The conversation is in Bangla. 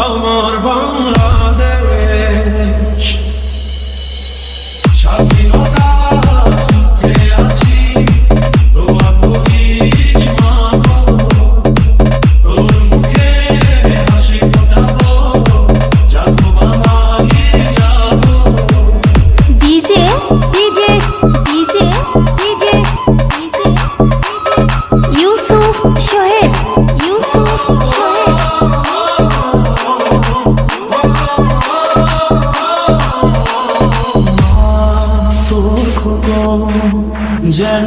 আমার বাংলাদেশ। স্বাধীনতা যুদ্ধে আছি, দোয়া করিস মা গো, তোর মুখে হাসি ফোটাবো, যাবো বাঙালি যাবো। DJ DJ DJ DJ DJ Yusuf Sohel, Yusuf Sohel. তোর খোকন যেন